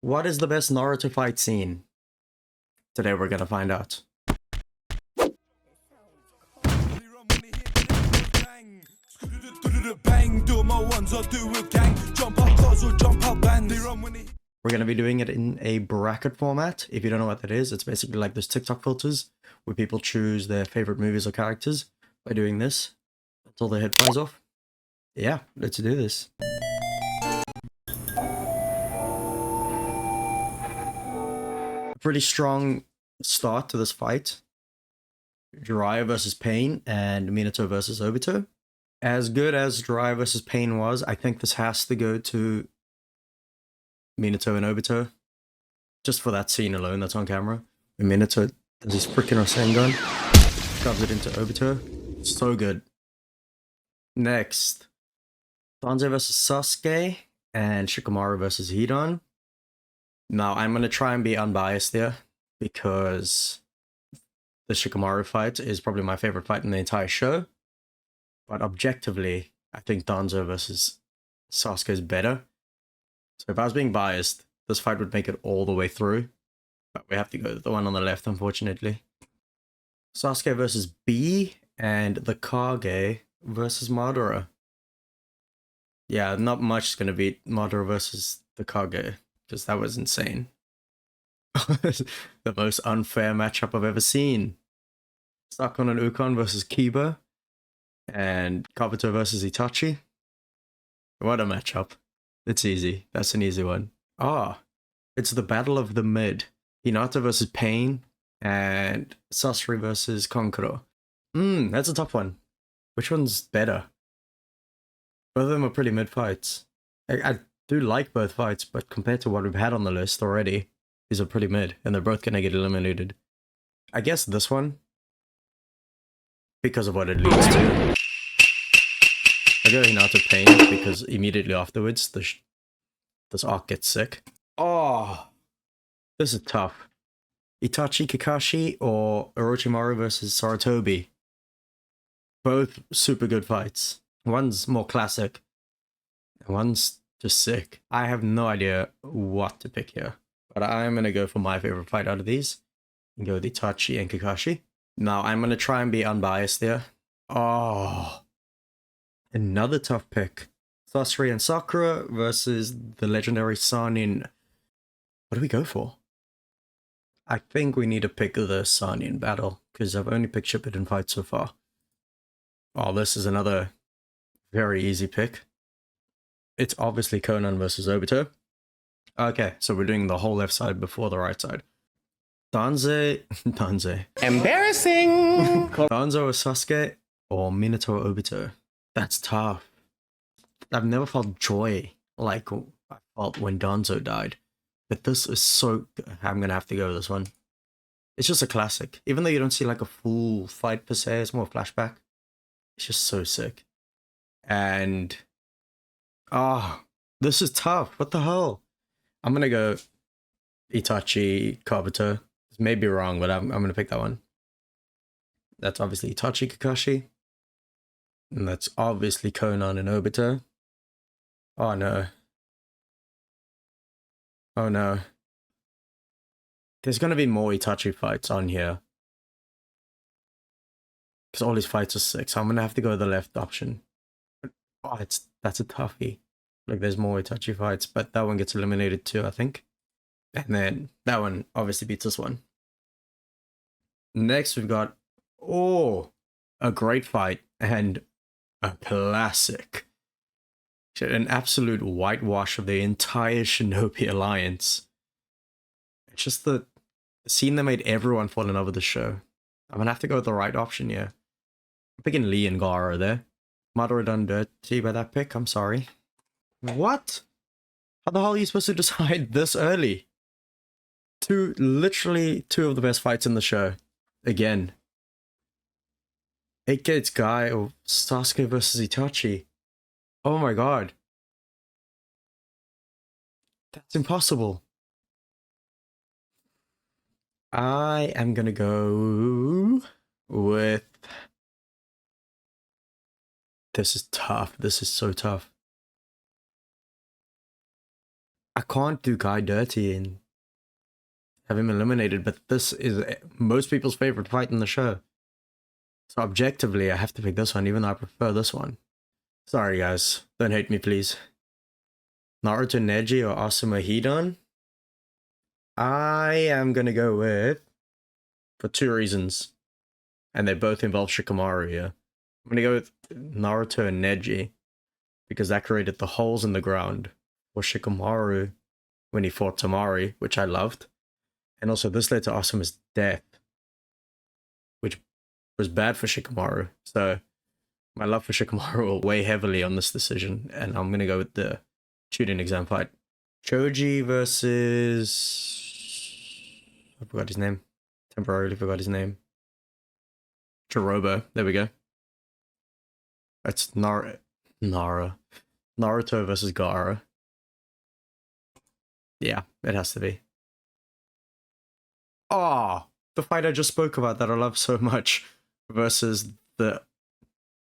What is the best Naruto fight scene? Today we're gonna find out. We're gonna be doing it in a bracket format. If you don't know what that is, it's basically like those TikTok filters where people choose their favorite movies or characters by doing this until their head flies off. Yeah, let's do this. Pretty strong start to this fight. Jiraiya versus Pain and Minato versus Obito. As good as Jiraiya versus Pain was, I think this has to go to Minato and Obito. Just for that scene alone that's on camera. When Minato does his freaking Rasengan, shoves it into Obito. So good. Next, Danzo versus Sasuke and Shikamaru versus Hidan. Now, I'm going to try and be unbiased there because the Shikamaru fight is probably my favorite fight in the entire show. But objectively, I think Danzo versus Sasuke is better. So if I was being biased, this fight would make it all the way through. But we have to go with the one on the left, unfortunately. Sasuke versus B and the Kage versus Madara. Yeah, not much is going to beat Madara versus the Kage, because that was insane. The most unfair matchup I've ever seen. Sakon and Ukon versus Kiba. And Kabuto versus Itachi. What a matchup. It's easy. That's an easy one. It's the Battle of the Mid. Hinata versus Pain. And Sasori versus Konkuro. That's a tough one. Which one's better? Both of them are pretty mid fights. I do like both fights, but compared to what we've had on the list already, these are pretty mid, and they're both gonna get eliminated. I guess this one, because of what it leads to. I go Hinata Pain because immediately afterwards, this arc gets sick. Oh, this is tough. Itachi Kakashi or Orochimaru versus Sarutobi. Both super good fights. One's more classic, and one's just sick. I have no idea what to pick here, but I'm gonna go for my favorite fight out of these and go with Itachi and Kakashi. Now I'm gonna try and be unbiased there. Oh, another tough pick. Sasori and Sakura versus the legendary Sannin. What do we go for? I think we need to pick the Sannin battle, because I've only picked Shippuden fights so far. Oh, this is another very easy pick. It's obviously Conan versus Obito. Okay, so we're doing the whole left side before the right side. Danze. Embarrassing! Danzo or Sasuke or Minato or Obito. That's tough. I've never felt joy like I felt when Danzo died. But this is so... I'm gonna have to go with this one. It's just a classic. Even though you don't see like a full fight per se, it's more flashback. It's just so sick. And... this is tough. What the hell? I'm gonna go Itachi Kabuto. This may be wrong, but I'm gonna pick that one. That's obviously Itachi Kakashi. And that's obviously Conan and Obito. Oh no. Oh no. There's gonna be more Itachi fights on here. Because all these fights are sick, so I'm gonna have to go with the left option. Oh, that's a toughie. Like, there's more Itachi fights, but that one gets eliminated too, I think. And then that one obviously beats this one. Next, we've got, a great fight and a classic. An absolute whitewash of the entire Shinobi Alliance. It's just the scene that made everyone fall in love with the show. I'm gonna have to go with the right option here. I'm picking Lee and Gaara there. Madara done dirty by that pick, I'm sorry. What? How the hell are you supposed to decide this early? Literally two of the best fights in the show. Again. 8 Gates Guy or Sasuke versus Itachi. Oh my god. That's impossible. I am gonna go with... This is tough. This is so tough. I can't do Guy dirty and have him eliminated, but this is most people's favorite fight in the show. So objectively, I have to pick this one, even though I prefer this one. Sorry guys, don't hate me please. Naruto Neji or Asuma Hidan? I am gonna go with, for two reasons, and they both involve Shikamaru here. I'm gonna go with Naruto and Neji, because that created the holes in the ground for Shikamaru when he fought Tamari, which I loved. And also this led to Asuma's death, which was bad for Shikamaru. So my love for Shikamaru will weigh heavily on this decision, and I'm gonna go with the shooting exam fight. Choji versus... I forgot his name. Temporarily forgot his name. Jirobo. There we go. That's Naruto versus Gaara. Yeah, it has to be. Oh, the fight I just spoke about that I love so much versus the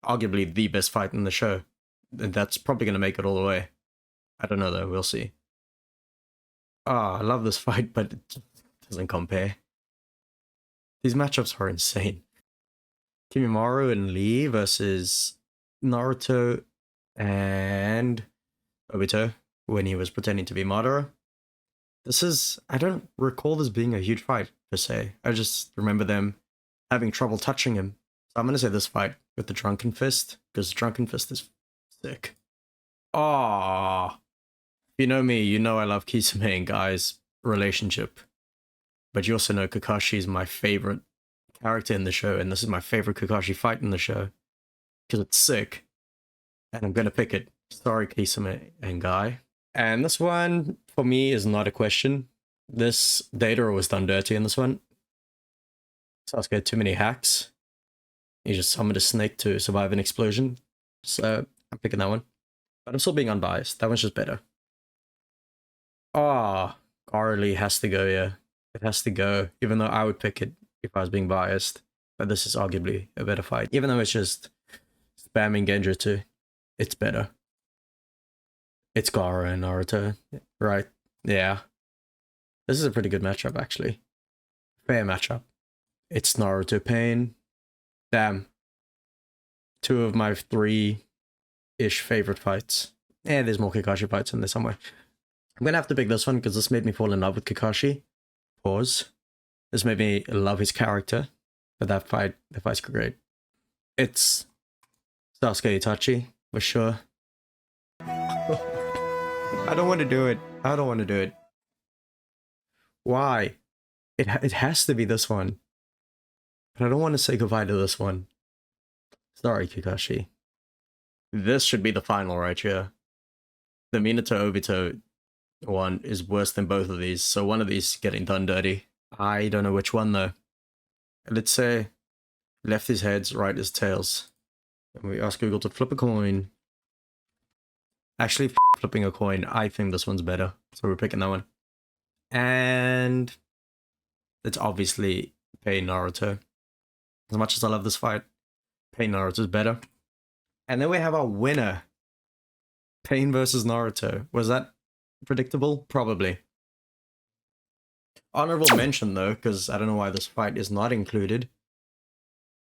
arguably the best fight in the show. And that's probably going to make it all the way. I don't know though, we'll see. Ah, I love this fight, but it doesn't compare. These matchups are insane. Kimimaro and Lee versus Naruto and Obito when he was pretending to be Madara. This is... I don't recall this being a huge fight, per se. I just remember them having trouble touching him. So I'm going to say this fight with the Drunken Fist, because Drunken Fist is sick. Ah, you know me, you know I love Kisame and Guy's relationship. But you also know Kakashi is my favorite character in the show, and this is my favorite Kakashi fight in the show. Because it's sick. And I'm going to pick it. Sorry, Kisame and Guy. And this one, for me, is not a question. This Data was done dirty in this one. Sasuke had too many hacks. He just summoned a snake to survive an explosion. So, I'm picking that one. But I'm still being unbiased. That one's just better. Ah, Garly has to go, yeah. It has to go, even though I would pick it if I was being biased. But this is arguably a better fight. Even though it's just spamming Genjutsu, it's better. It's Gaara and Naruto, right? Yeah. This is a pretty good matchup, actually. Fair matchup. It's Naruto Pain. Damn. Two of my three-ish favorite fights. Yeah, there's more Kakashi fights in there somewhere. I'm gonna have to pick this one because this made me fall in love with Kakashi. Pause. This made me love his character. But the fight's great. It's Sasuke Itachi, for sure. I don't want to do it. I don't want to do it. Why? It has to be this one. But I don't want to say goodbye to this one. Sorry, Kakashi. This should be the final right here. The Minato Obito one is worse than both of these, so one of these is getting done dirty. I don't know which one though. Let's say left is heads, right is tails. And we ask Google to flip a coin. Actually, flipping a coin, I think this one's better. So we're picking that one. And it's obviously Pain Naruto. As much as I love this fight, Pain Naruto is better. And then we have our winner. Pain versus Naruto. Was that predictable? Probably. Honorable mention though, because I don't know why this fight is not included.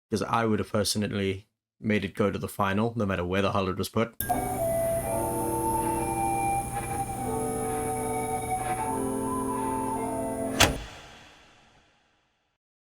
Because I would have personally made it go to the final, no matter where the hell it was put.